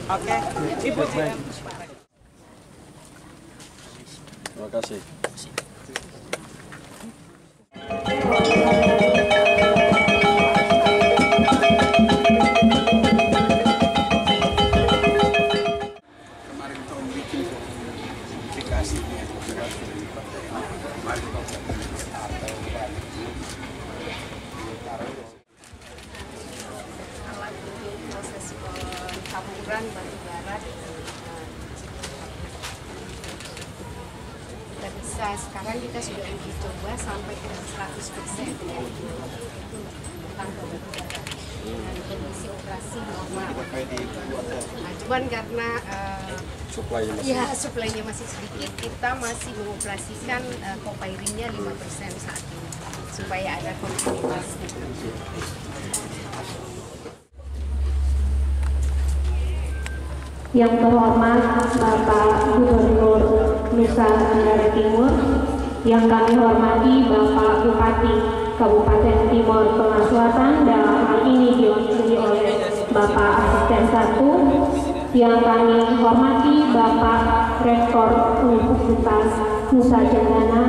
Oke, Ibu. Terima kasih. Kemarin tahun bikin aplikasinya alat untuk proses pentaburan batu bara kita bisa sekarang kita sudah uji coba sampai ke 100% ya. Itu tentang batu bara dengan kondisi operasi normal. Nah, cuman karena suplainya masih sedikit, kita masih mengoperasikan co-firingnya 5% saat ini supaya ada kontinuitas. Yang terhormat Bapak Gubernur Nusa Tenggara Timur, yang kami hormati Bapak Bupati Kabupaten Timor Tengah Selatan, dalam hal ini diwakili oleh Bapak Asisten 1, yang kami hormati Bapak Rektor Universitas Nusa Cendana,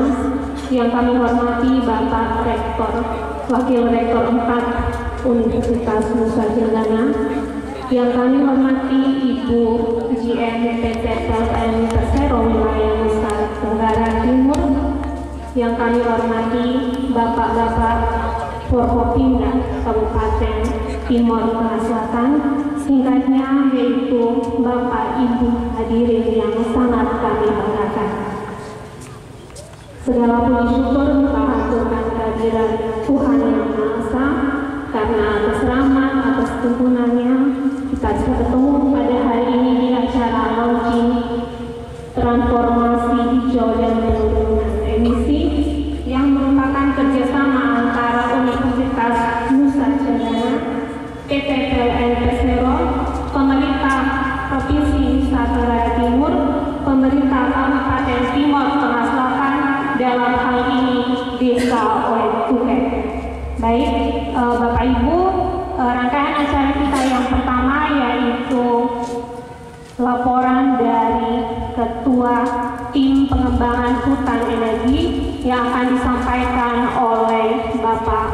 yang kami hormati Bapak Rektor Wakil Rektor 4 Universitas Nusa Cendana, yang kami hormati Ibu GM PT PLN Persero Wilayah Nusa Tenggara Timur, yang kami hormati Bapak-Bapak Forkopimda Kabupaten Timor Tengah Selatan, singkatnya yaitu Bapak Ibu hadirin yang sangat kami banggakan. Segala puji syukur kita haturkan kehadiran Tuhan Yang Maha Esa, karena atas rahmat, atas tuntunannya kita bisa bertemu pada hari ini di acara launching transformasi hijau dan penurunan emisi yang merupakan kerjasama antara Universitas Nusa Cendana, PT PLN Persero, pemerintah Provinsi Nusa Tenggara Timur, pemerintah Kabupaten Timor Tengah Selatan, dalam hal ini Desa Oetuket. Baik, Bapak Ibu, rangkaian acara kita yang pertama yaitu laporan dari Ketua Tim Pengembangan Hutan Energi yang akan disampaikan oleh Bapak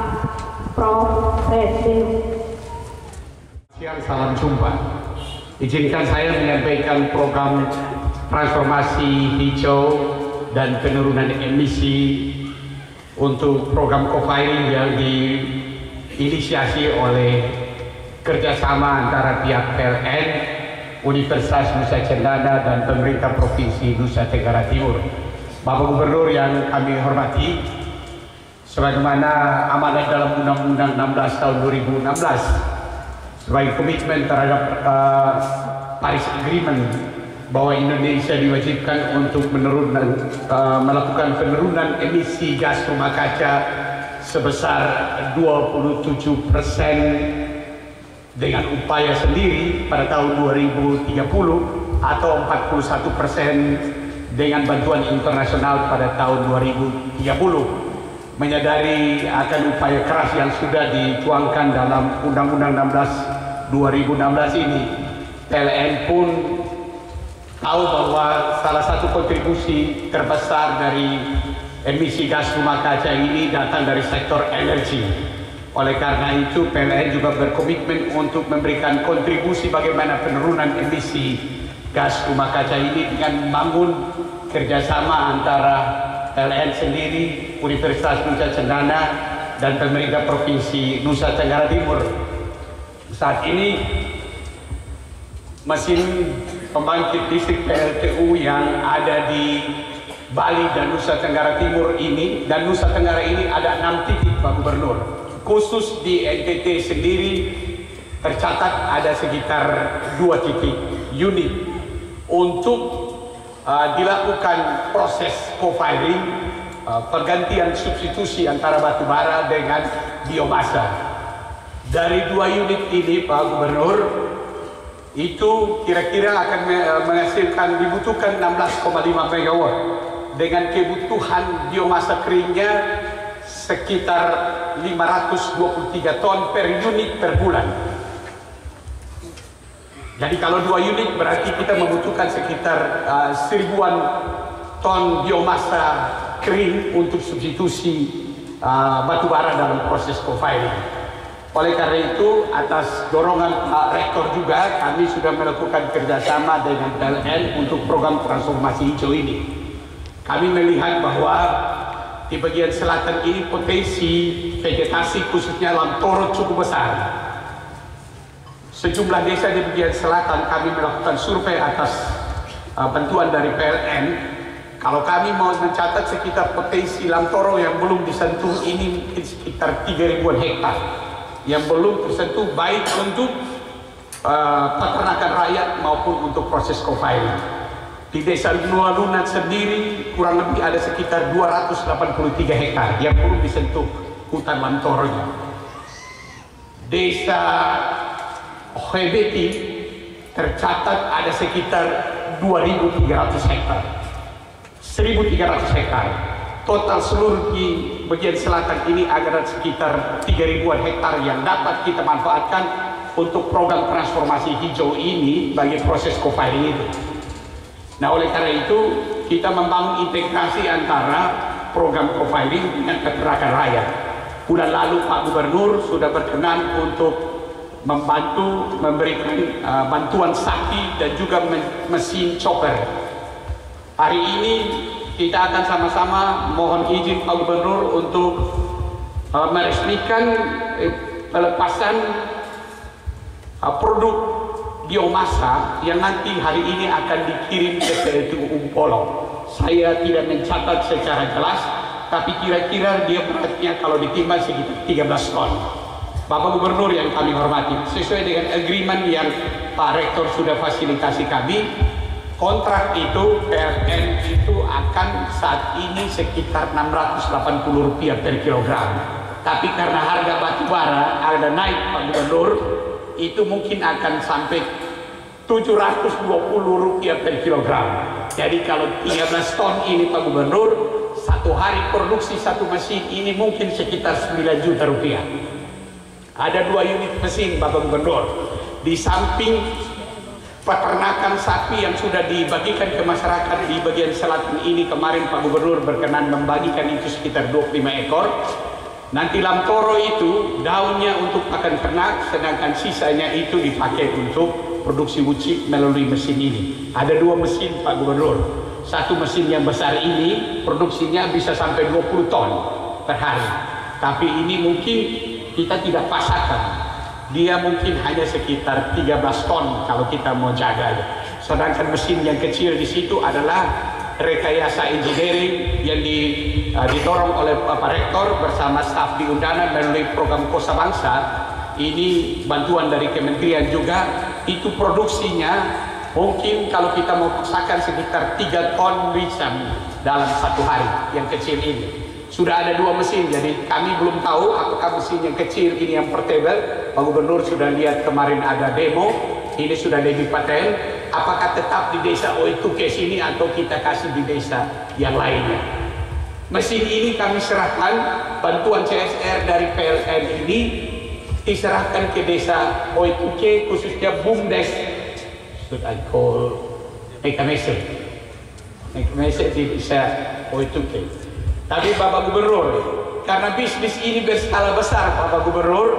Prof. Redden. Siang, salam jumpa. Izinkan saya menyampaikan program transformasi hijau dan penurunan emisi untuk program co-firing yang diinisiasi oleh kerjasama antara pihak PLN, Universitas Nusa Cendana, dan pemerintah Provinsi Nusa Tenggara Timur. Bapak Gubernur yang kami hormati, sebagaimana amanat dalam Undang-Undang 16 tahun 2016 sebagai komitmen terhadap Paris Agreement bahwa Indonesia diwajibkan untuk melakukan penurunan emisi gas rumah kaca sebesar 27% dengan upaya sendiri pada tahun 2030 atau 41% dengan bantuan internasional pada tahun 2030. Menyadari akan upaya keras yang sudah dituangkan dalam Undang-Undang 16 2016 ini, PLN pun tahu bahwa salah satu kontribusi terbesar dari emisi gas rumah kaca ini datang dari sektor energi. Oleh karena itu, PLN juga berkomitmen untuk memberikan kontribusi bagaimana penurunan emisi gas rumah kaca ini dengan membangun kerjasama antara PLN sendiri, Universitas Nusa Cendana, dan pemerintah Provinsi Nusa Tenggara Timur. Saat ini mesin pembangkit listrik PLTU yang ada di Bali dan Nusa Tenggara Timur ini, dan Nusa Tenggara ini ada 6 titik, Pak Gubernur. Khusus di NTT sendiri tercatat ada sekitar 2 titik unit untuk dilakukan proses co-firing, pergantian substitusi antara batu bara dengan biomasa. Dari 2 unit ini, Pak Gubernur, itu kira-kira akan menghasilkan, dibutuhkan 16,5 MW dengan kebutuhan biomasa keringnya sekitar 523 ton per unit per bulan. Jadi kalau 2 unit berarti kita membutuhkan sekitar 1000-an ton biomasa kering untuk substitusi batu bara dalam proses co-firing. Oleh karena itu, atas dorongan Pak Rektor juga, kami sudah melakukan kerjasama dengan PLN untuk program transformasi hijau ini. Kami melihat bahwa di bagian selatan ini potensi vegetasi khususnya Lamtoro cukup besar. Sejumlah desa di bagian selatan kami melakukan survei atas bantuan dari PLN. Kalau kami mau mencatat sekitar potensi Lamtoro yang belum disentuh ini mungkin sekitar 3.000-an hektar yang belum tersentuh, baik untuk peternakan rakyat maupun untuk proses co-firing. Di desa Nusa Lunat sendiri kurang lebih ada sekitar 283 hektar yang belum disentuh hutan Lamtoronya. Desa Hebeti tercatat ada sekitar 2.300 hektar, 1.300 hektar. Total seluruh di bagian selatan ini ada sekitar 3.000-an hektar yang dapat kita manfaatkan untuk program transformasi hijau ini bagi proses co-firing itu. Nah, oleh karena itu kita membangun integrasi antara program co-firing dengan peternakan rakyat. Bulan lalu Pak Gubernur sudah berkenan untuk membantu memberikan bantuan sapi dan juga mesin chopper. Hari ini kita akan sama-sama mohon izin Pak Gubernur untuk meresmikan pelepasan produk biomasa yang nanti hari ini akan dikirim ke PLTU Umpolo. Saya tidak mencatat secara jelas, tapi kira-kira dia beratnya kalau ditimbang sekitar 13 ton. Bapak Gubernur yang kami hormati, sesuai dengan agreement yang Pak Rektor sudah fasilitasi kami, kontrak itu PLN itu akan saat ini sekitar Rp680 per kilogram. Tapi karena harga batu bara ada naik Pak Gubernur, itu mungkin akan sampai Rp720 per kilogram. Jadi kalau 13 ton ini Pak Gubernur, satu hari produksi satu mesin ini mungkin sekitar Rp9 juta. Ada 2 unit mesin Bapak Gubernur. Di samping peternakan sapi yang sudah dibagikan ke masyarakat di bagian selatan ini, kemarin Pak Gubernur berkenan membagikan itu sekitar 25 ekor. Nanti Lamtoro itu daunnya untuk pakan ternak, sedangkan sisanya itu dipakai untuk produksi wucik melalui mesin ini. Ada 2 mesin Pak Gubernur. Satu mesin yang besar ini produksinya bisa sampai 20 ton per hari. Tapi ini mungkin kita tidak pasarkan. Dia mungkin hanya sekitar 13 ton kalau kita mau jaga. Sedangkan mesin yang kecil di situ adalah rekayasa engineering yang didorong oleh Bapak Rektor bersama staf di Undana melalui program Kosa Bangsa. Ini bantuan dari kementerian juga. Itu produksinya mungkin kalau kita mau paksakan sekitar 3 ton bisa dalam satu hari yang kecil ini. Sudah ada 2 mesin, jadi kami belum tahu apakah mesin yang kecil ini yang portable. Pak Gubernur sudah lihat kemarin ada demo, ini sudah lebih paten. Apakah tetap di desa Oitukes ini atau kita kasih di desa yang lainnya? Mesin ini kami serahkan, bantuan CSR dari PLN ini diserahkan ke desa Oituke, khususnya BUMDes. Should I call Ekamese di desa Oituke. Tapi Bapak Gubernur, karena bisnis ini berskala besar Bapak Gubernur,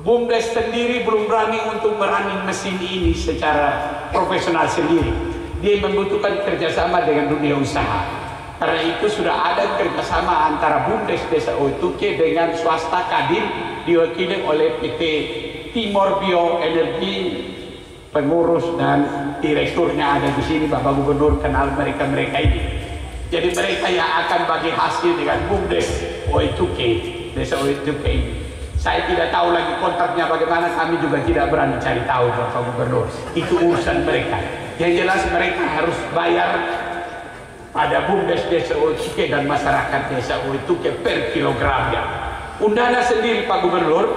BUMDes sendiri belum berani untuk merunning mesin ini secara profesional sendiri. Dia membutuhkan kerjasama dengan dunia usaha. Karena itu sudah ada kerjasama antara BUMDes Desa Oituke dengan swasta Kadin, diwakili oleh PT Timor Bioenergi, pengurus dan direkturnya ada di sini. Bapak Gubernur kenal mereka ini. Jadi mereka yang akan bagi hasil dengan BUMDes Oituke, Desa Oituke ini. Saya tidak tahu lagi kontraknya bagaimana, kami juga tidak berani cari tahu Bapak Gubernur. Itu urusan mereka. Yang jelas mereka harus bayar pada BUMDes Desa Oituke dan masyarakat Desa Oituke per kilogramnya. Undana sendiri Pak Gubernur,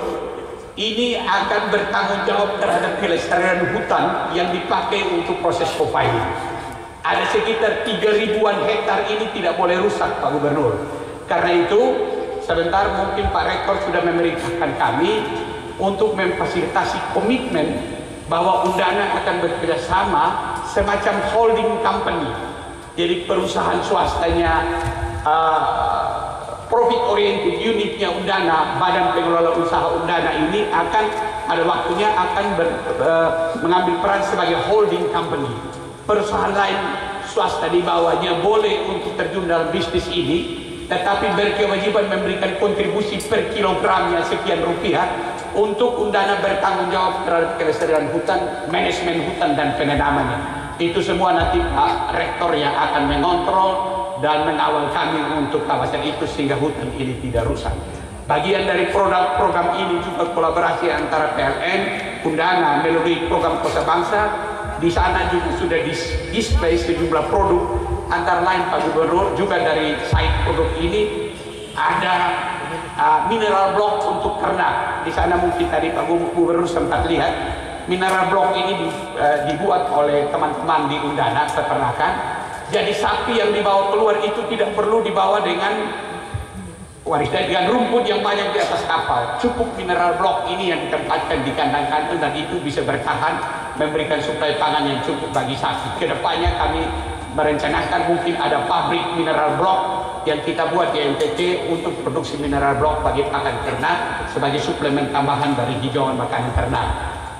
ini akan bertanggung jawab terhadap kelestarian hutan yang dipakai untuk proses co-firing. Ada sekitar 3.000-an hektar ini tidak boleh rusak Pak Gubernur. Karena itu sebentar mungkin Pak Rektor sudah memerintahkan kami untuk memfasilitasi komitmen bahwa Undana akan bekerjasama semacam holding company. Jadi perusahaan swastanya, profit oriented unitnya Undana, badan pengelola usaha Undana ini akan ada waktunya akan mengambil peran sebagai holding company. Perusahaan lain swasta di bawahnya boleh untuk terjun dalam bisnis ini, tetapi berkewajiban memberikan kontribusi per kilogramnya sekian rupiah untuk Undana bertanggung jawab terhadap kelestarian hutan, manajemen hutan dan penanamannya. Itu semua nanti Pak Rektor yang akan mengontrol dan mengawal kami untuk kawasan itu sehingga hutan ini tidak rusak. Bagian dari program ini juga kolaborasi antara PLN, Undana melalui program Kosa Bangsa. Di sana juga sudah display sejumlah produk, antara lain Pak Gubernur juga dari site produk ini ada mineral block untuk ternak. Di sana mungkin tadi Pak Gubernur sempat lihat mineral block ini dibuat oleh teman-teman di Undana peternakan. Jadi sapi yang dibawa keluar itu tidak perlu dibawa dengan rumput yang banyak di atas kapal. Cukup mineral block ini yang ditempatkan di kandang-kandang dan itu bisa bertahan memberikan suplai pangan yang cukup bagi sapi. Kedepannya kami merencanakan mungkin ada pabrik mineral block yang kita buat di NTT untuk produksi mineral block bagi pakan ternak sebagai suplemen tambahan dari hijauan makanan ternak.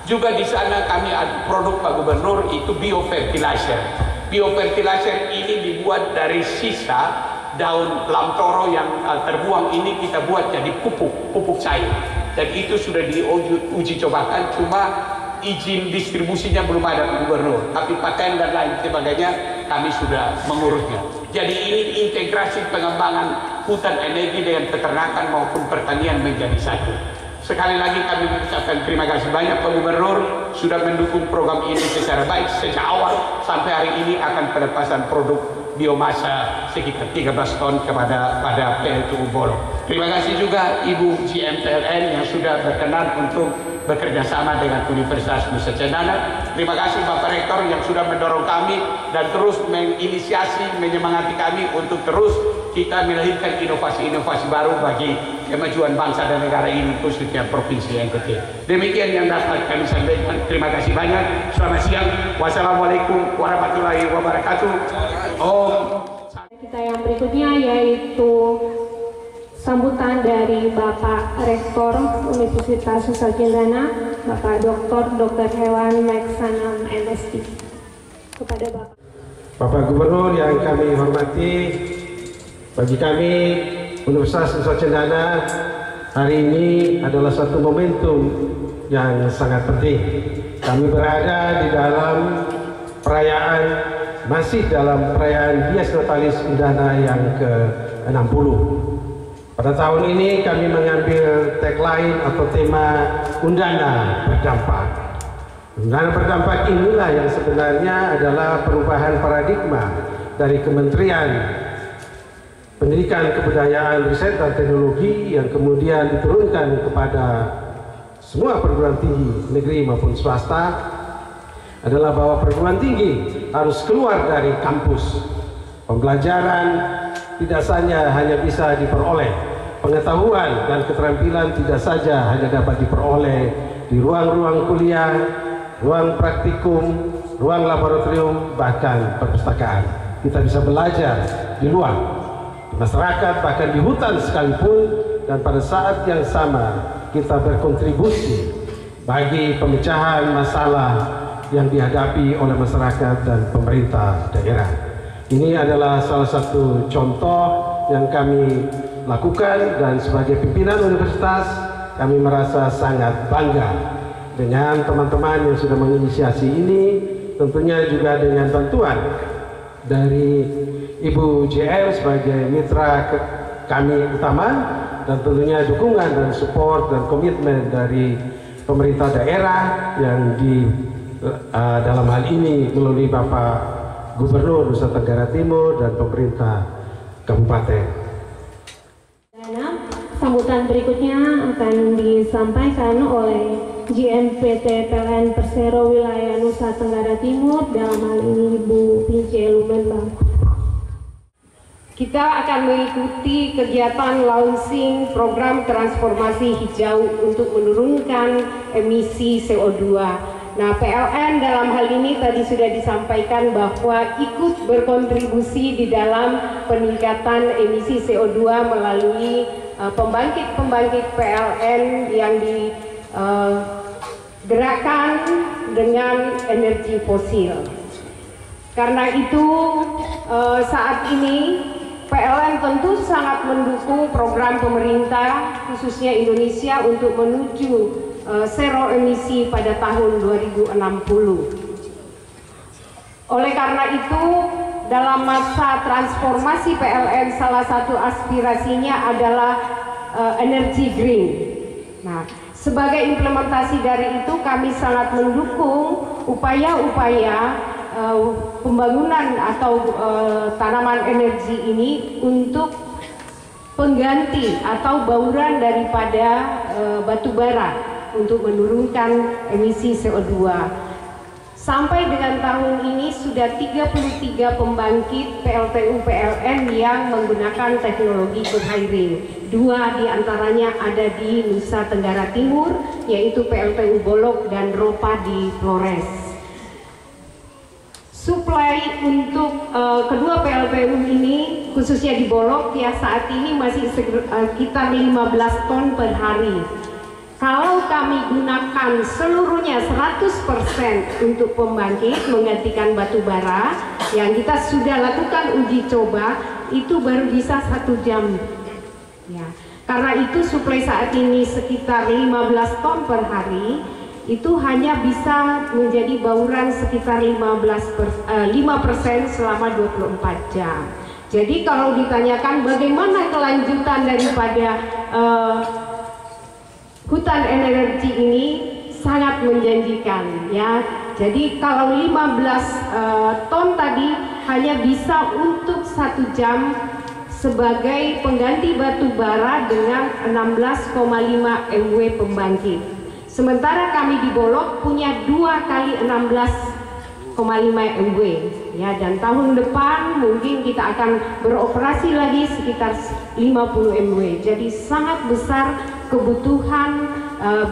Juga di sana kami ada produk Pak Gubernur itu biofertilizer. Biofertilizer ini dibuat dari sisa daun lamtoro yang terbuang ini kita buat jadi pupuk cair. Dan itu sudah diuji cobakan, cuma izin distribusinya belum ada Pak Gubernur, tapi paten dan lain sebagainya kami sudah mengurusnya. Jadi ini integrasi pengembangan hutan energi dengan peternakan maupun pertanian menjadi satu. Sekali lagi kami mengucapkan terima kasih banyak Pak Gubernur sudah mendukung program ini secara baik sejak awal sampai hari ini akan pelepasan produk biomasa sekitar 13 ton kepada PLTU Bolo. Terima kasih juga Ibu GM PLN yang sudah berkenan untuk bekerja sama dengan Universitas Nusa Cendana. Terima kasih Bapak Rektor yang sudah mendorong kami dan terus menginisiasi, menyemangati kami untuk terus kita melahirkan inovasi-inovasi baru bagi kemajuan bangsa dan negara ini khususnya provinsi NTT. Demikian yang dapat kami sampaikan. Terima kasih banyak. Selamat siang. Wassalamualaikum warahmatullahi wabarakatuh. Kita yang berikutnya yaitu sambutan dari Bapak Rektor Universitas Nusa Cendana, Bapak Dr. Hewan Meksanam MSc. Kepada Bapak Gubernur yang kami hormati, bagi kami Universitas Nusa Cendana hari ini adalah satu momentum yang sangat penting. Kami berada di dalam masih dalam perayaan Dies Natalis Undana yang ke-60. Pada tahun ini kami mengambil tagline atau tema Undana Berdampak. Undana Berdampak inilah yang sebenarnya adalah perubahan paradigma dari Kementerian Pendidikan, Kebudayaan, Riset dan Teknologi yang kemudian diturunkan kepada semua perguruan tinggi negeri maupun swasta, adalah bahwa perguruan tinggi harus keluar dari kampus. Pembelajaran tidak saja hanya bisa diperoleh, pengetahuan dan keterampilan tidak saja hanya dapat diperoleh di ruang-ruang kuliah, ruang praktikum, ruang laboratorium, bahkan perpustakaan. Kita bisa belajar di luar, di masyarakat, bahkan di hutan sekalipun, dan pada saat yang sama kita berkontribusi bagi pemecahan masalah yang dihadapi oleh masyarakat dan pemerintah daerah. Ini adalah salah satu contoh yang kami lakukan, dan sebagai pimpinan universitas kami merasa sangat bangga dengan teman-teman yang sudah menginisiasi ini, tentunya juga dengan bantuan dari Ibu JR sebagai mitra kami utama, dan tentunya dukungan dan support dan komitmen dari pemerintah daerah yang dalam hal ini melalui Bapak Gubernur Nusa Tenggara Timur dan pemerintah kabupaten. Sambutan berikutnya akan disampaikan oleh GMPT PLN Persero Wilayah Nusa Tenggara Timur, dalam hal ini Ibu Pince Lumembang. Kita akan mengikuti kegiatan launching program transformasi hijau untuk menurunkan emisi CO2 Nah, PLN dalam hal ini tadi sudah disampaikan bahwa ikut berkontribusi di dalam peningkatan emisi CO2 melalui pembangkit-pembangkit PLN yang digerakkan dengan energi fosil. Karena itu saat ini PLN tentu sangat mendukung program pemerintah khususnya Indonesia untuk menuju zero emisi pada tahun 2060. Oleh karena itu, dalam masa transformasi PLN salah satu aspirasinya adalah energi green. Nah, sebagai implementasi dari itu kami sangat mendukung upaya-upaya pembangunan atau tanaman energi ini untuk pengganti atau bauran daripada batu bara untuk menurunkan emisi CO2. Sampai dengan tahun ini sudah 33 pembangkit PLTU PLN yang menggunakan teknologi co-firing. 2 diantaranya ada di Nusa Tenggara Timur, yaitu PLTU Bolok dan Ropa di Flores. Suplai untuk kedua PLTU ini khususnya di Bolok ya saat ini masih sekitar 15 ton per hari. Kalau kami gunakan seluruhnya 100% untuk pembangkit menggantikan batu bara yang kita sudah lakukan uji coba itu baru bisa 1 jam ya. Karena itu suplai saat ini sekitar 15 ton per hari itu hanya bisa menjadi bauran sekitar 5% selama 24 jam. Jadi kalau ditanyakan bagaimana kelanjutan daripada hutan energi ini sangat menjanjikan ya. Jadi kalau 15 ton tadi hanya bisa untuk 1 jam sebagai pengganti batu bara dengan 16,5 MW pembangkit. Sementara kami di Bolok punya 2 kali 16,5 MW ya, dan tahun depan mungkin kita akan beroperasi lagi sekitar 50 MW. Jadi sangat besar kebutuhan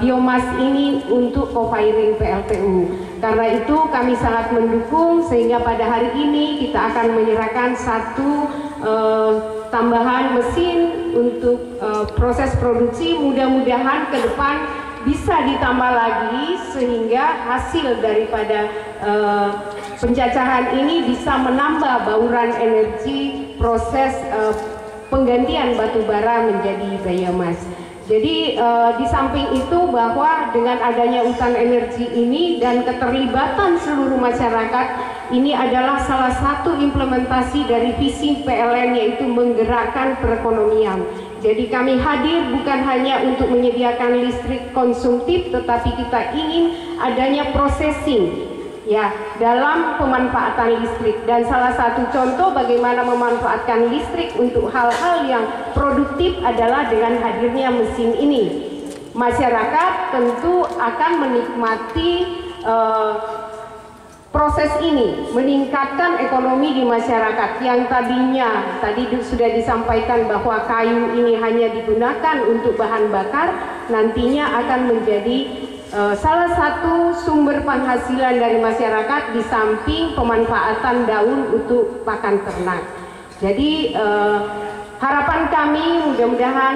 biomas ini untuk co-firing PLTU. Karena itu kami sangat mendukung sehingga pada hari ini kita akan menyerahkan 1 tambahan mesin untuk proses produksi. Mudah-mudahan ke depan bisa ditambah lagi sehingga hasil daripada pencacahan ini bisa menambah bauran energi proses penggantian batu bara menjadi biomas. Jadi di samping itu bahwa dengan adanya hutan energi ini dan keterlibatan seluruh masyarakat ini adalah salah satu implementasi dari visi PLN yaitu menggerakkan perekonomian. Jadi kami hadir bukan hanya untuk menyediakan listrik konsumtif, tetapi kita ingin adanya processing ya dalam pemanfaatan listrik. Dan salah satu contoh bagaimana memanfaatkan listrik untuk hal-hal yang produktif adalah dengan hadirnya mesin ini. Masyarakat tentu akan menikmati proses ini, meningkatkan ekonomi di masyarakat yang tadinya tadi sudah disampaikan bahwa kayu ini hanya digunakan untuk bahan bakar, nantinya akan menjadi salah satu sumber penghasilan dari masyarakat di samping pemanfaatan daun untuk pakan ternak. Jadi harapan kami mudah-mudahan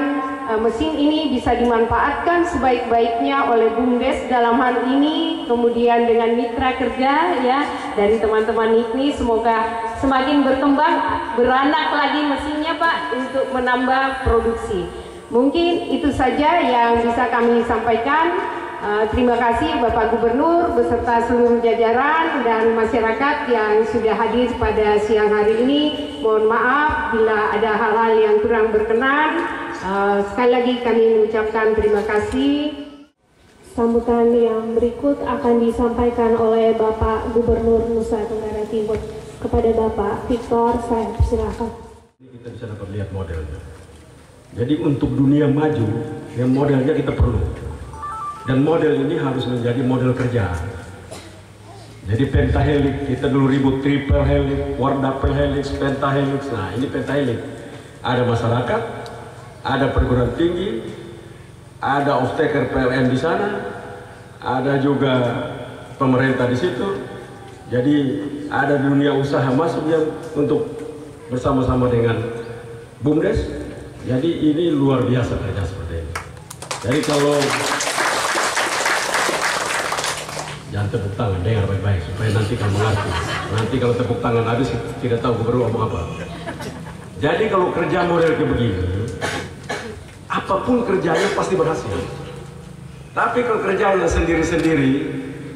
mesin ini bisa dimanfaatkan sebaik-baiknya oleh BUMDes dalam hal ini, kemudian dengan mitra kerja ya dari teman-teman IKNI, semoga semakin berkembang, beranak lagi mesinnya Pak untuk menambah produksi. Mungkin itu saja yang bisa kami sampaikan. Terima kasih Bapak Gubernur beserta seluruh jajaran dan masyarakat yang sudah hadir pada siang hari ini. Mohon maaf bila ada hal-hal yang kurang berkenan. Sekali lagi kami mengucapkan terima kasih. Sambutan yang berikut akan disampaikan oleh Bapak Gubernur Nusa Tenggara Timur. Kepada Bapak Victor, saya persilakan. Kita bisa dapat lihat modelnya. Jadi untuk dunia maju, yang modelnya kita perlu. Dan model ini harus menjadi model kerja. Jadi pentahelix, kita dulu ribut triple helix, quadruple helix, pentahelix. Nah ini pentahelix. Ada masyarakat, ada perguruan tinggi, ada off-taker PLN di sana, ada juga pemerintah di situ. Jadi ada dunia usaha masuk yang untuk bersama-sama dengan BUMDes. Jadi ini luar biasa kerja seperti ini. Jadi kalau jangan tepuk tangan, dengar baik-baik supaya nanti kamu mengerti. Nanti kalau tepuk tangan habis tidak tahu gubernur ngomong apa. Jadi kalau kerja model kayak begini, apapun kerjanya pasti berhasil. Tapi kalau kerjanya sendiri-sendiri,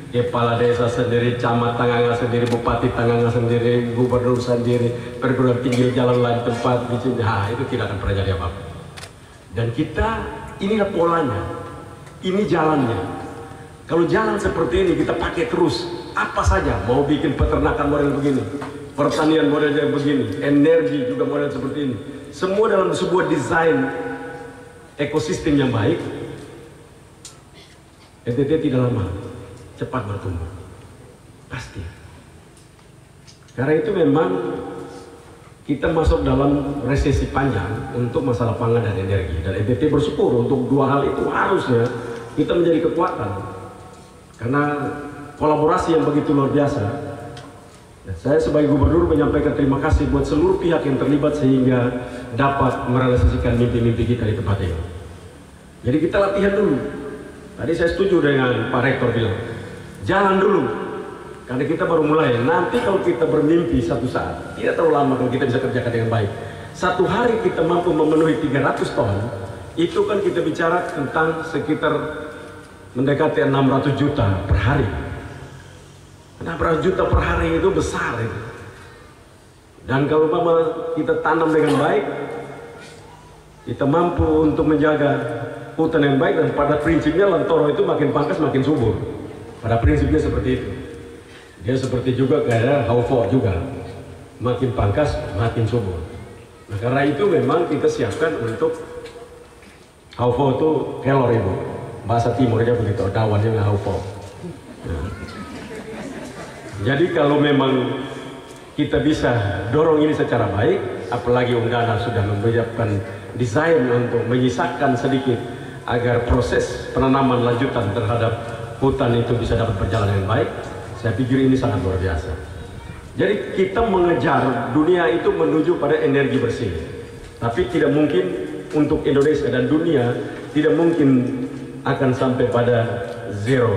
kepala desa sendiri, camat Tanganga sendiri, bupati Tanganga sendiri, gubernur sendiri, perguruan tinggi jalan lain tempat, itu tidak akan pernah jadi apa-apa. Dan kita, inilah polanya, ini jalannya. Kalau jalan seperti ini kita pakai terus, apa saja, mau bikin peternakan model begini, pertanian modelnya begini, energi juga model seperti ini, semua dalam sebuah desain ekosistem yang baik, NTT tidak lama cepat bertumbuh, pasti. Karena itu memang kita masuk dalam resesi panjang untuk masalah pangan dan energi, dan NTT bersyukur untuk dua hal itu harusnya kita menjadi kekuatan karena kolaborasi yang begitu luar biasa. Dan saya sebagai gubernur menyampaikan terima kasih buat seluruh pihak yang terlibat sehingga dapat merealisasikan mimpi-mimpi kita di tempat ini. Jadi kita latihan dulu. Tadi saya setuju dengan Pak Rektor bilang, jalan dulu, karena kita baru mulai. Nanti kalau kita bermimpi satu saat, tidak terlalu lama kalau kita bisa kerjakan dengan baik. Satu hari kita mampu memenuhi 300 ton, itu kan kita bicara tentang sekitar mendekati 600 juta per hari. 600 juta per hari itu besar itu. Dan kalau kita tanam dengan baik, kita mampu untuk menjaga hutan yang baik, dan pada prinsipnya Lentoro itu makin pangkas makin subur. Pada prinsipnya seperti itu. Dia seperti juga kayak Haufo juga, makin pangkas makin subur. Nah karena itu memang kita siapkan untuk Haufo itu kelor ibu, bahasa timurnya begitu, dawannya Haufo. Nah. Jadi kalau memang kita bisa dorong ini secara baik, apalagi Undana sudah menyiapkan desain untuk menyisakan sedikit agar proses penanaman lanjutan terhadap hutan itu bisa dapat berjalan dengan baik, saya pikir ini sangat luar biasa. Jadi kita mengejar dunia itu menuju pada energi bersih, tapi tidak mungkin untuk Indonesia dan dunia tidak mungkin akan sampai pada zero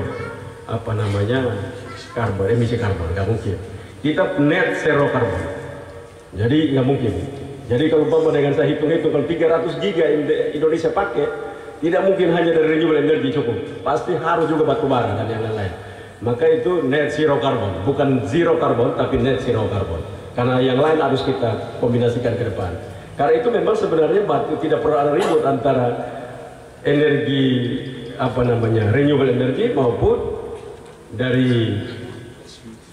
karbon, emisi karbon, nggak mungkin. Kita net zero karbon, jadi nggak mungkin. Jadi kalau dengan saya hitung-hitung, kalau 300 giga Indonesia pakai, tidak mungkin hanya dari renewable energy cukup, pasti harus juga batu bara dan yang lain-lain. Maka itu net zero karbon, bukan zero karbon tapi net zero karbon. Karena yang lain harus kita kombinasikan ke depan. Karena itu memang sebenarnya tidak perlu ada ribut antara energi renewable energy maupun dari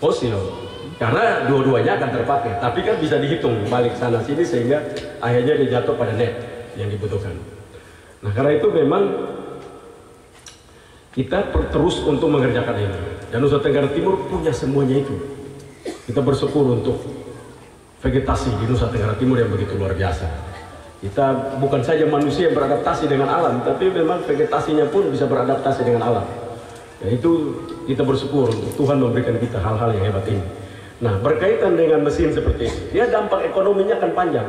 fosil. Karena dua-duanya akan terpakai, tapi kan bisa dihitung balik sana sini sehingga akhirnya dia jatuh pada net yang dibutuhkan. Nah karena itu memang kita terus untuk mengerjakan ini, dan Nusa Tenggara Timur punya semuanya itu. Kita bersyukur untuk vegetasi di Nusa Tenggara Timur yang begitu luar biasa. Kita bukan saja manusia yang beradaptasi dengan alam, tapi memang vegetasinya pun bisa beradaptasi dengan alam. Dan itu kita bersyukur untuk Tuhan memberikan kita hal-hal yang hebat ini. Nah berkaitan dengan mesin seperti ini, dia dampak ekonominya akan panjang.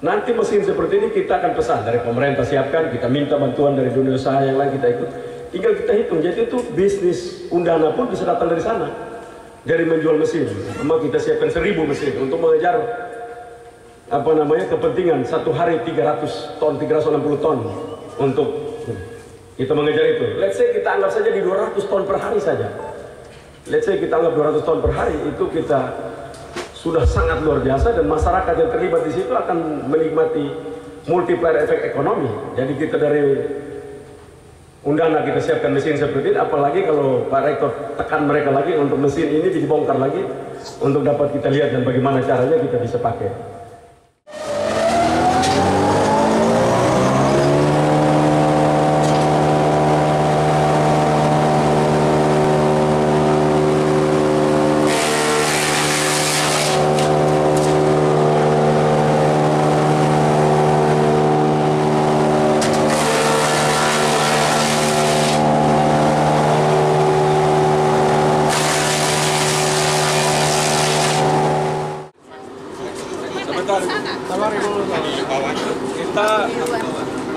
Nanti mesin seperti ini kita akan pesan dari pemerintah, siapkan, kita minta bantuan dari dunia usaha yang lain, kita ikut, tinggal kita hitung. Jadi itu bisnis Undana pun bisa datang dari sana, dari menjual mesin. Memang kita siapkan 1000 mesin untuk mengejar kepentingan satu hari 300 ton, 360 ton untuk kita mengejar itu. Let's say kita anggap saja di 200 ton per hari saja. Let's say kita anggap 200 ton per hari, itu kita sudah sangat luar biasa, dan masyarakat yang terlibat di situ akan menikmati multiplier efek ekonomi. Jadi kita dari Undana kita siapkan mesin seperti ini, apalagi kalau Pak Rektor tekan mereka lagi untuk mesin ini dibongkar lagi untuk dapat kita lihat dan bagaimana caranya kita bisa pakai.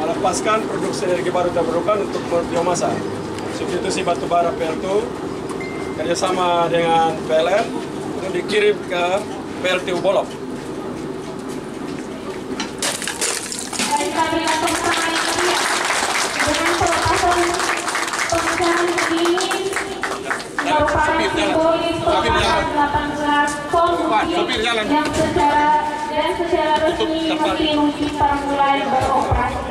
melepaskan produksi energi baru terbarukan untuk biomasa. Substitusi batubara PLTU kerjasama dengan PLN itu dikirim ke PLTU Bolok. Baik, kami langsung sampai dengan pelepasan pemecah ini merupakan simbolis pelepasan 18 kombustri yang secara resmi mengunci para mulai beroperasi.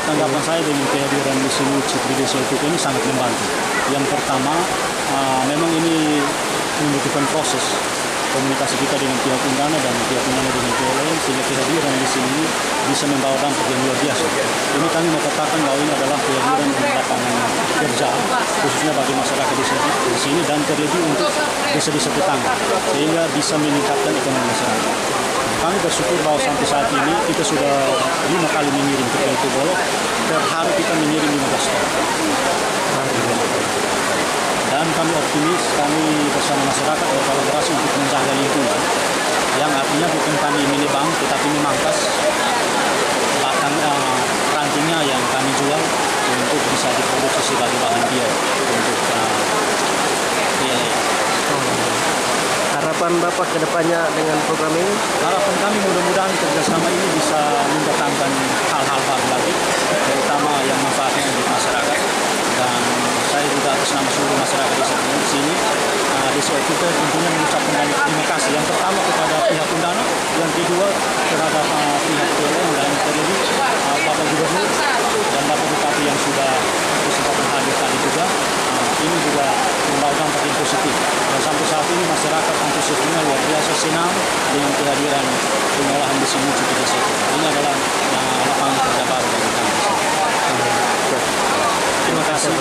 Tanggapan saya dengan kehadiran di sini Cipri Desa Etika ini sangat membantu. Yang pertama, memang ini membutuhkan proses komunikasi kita dengan pihak Undana dan pihak Undana dengan PLN, sehingga kehadiran di sini bisa membawa dampak yang luar biasa. Ini kami mau katakan bahwa ini adalah kehadiran lapangan kerja, khususnya bagi masyarakat di sini dan terlebih untuk desa-desa tetangga, sehingga bisa meningkatkan ekonomi masyarakat. Kami bersyukur bahwa sampai saat ini kita sudah 5 kali mengirim ke PLTU Bolok, per hari kita mengirim 15 ton. Dan kami optimis, kami bersama masyarakat berkolaborasi untuk menjaga lingkungan, yang artinya bukan kami menebang, tetapi memangkas batang rantingnya yang kami jual untuk bisa diproduksi sebagai bahan bio untuk PLN. Harapan Bapak ke depannya dengan program ini? Harapan kami mudah-mudahan kerjasama ini bisa mendatangkan hal-hal baru lagi, terutama yang manfaatnya untuk masyarakat. Dan saya juga atas nama seluruh masyarakat di sini, Desa Etika tentunya mengucapkan banyak terima kasih. Yang pertama kepada pihak Undana, yang kedua terhadap pihak PLN, dan terlebih Bapak Gubernur dan Bapak Bupati yang sudah kesempatan hadir tadi juga. Ini juga membawa dampak yang positif. Dan sampai saat ini masyarakat antusiasmenya luar biasa, senang dengan kehadiran pengolahan besi muci di Desa Etika. Ini adalah lapangan kerja baru bagi kami. Terima kasih.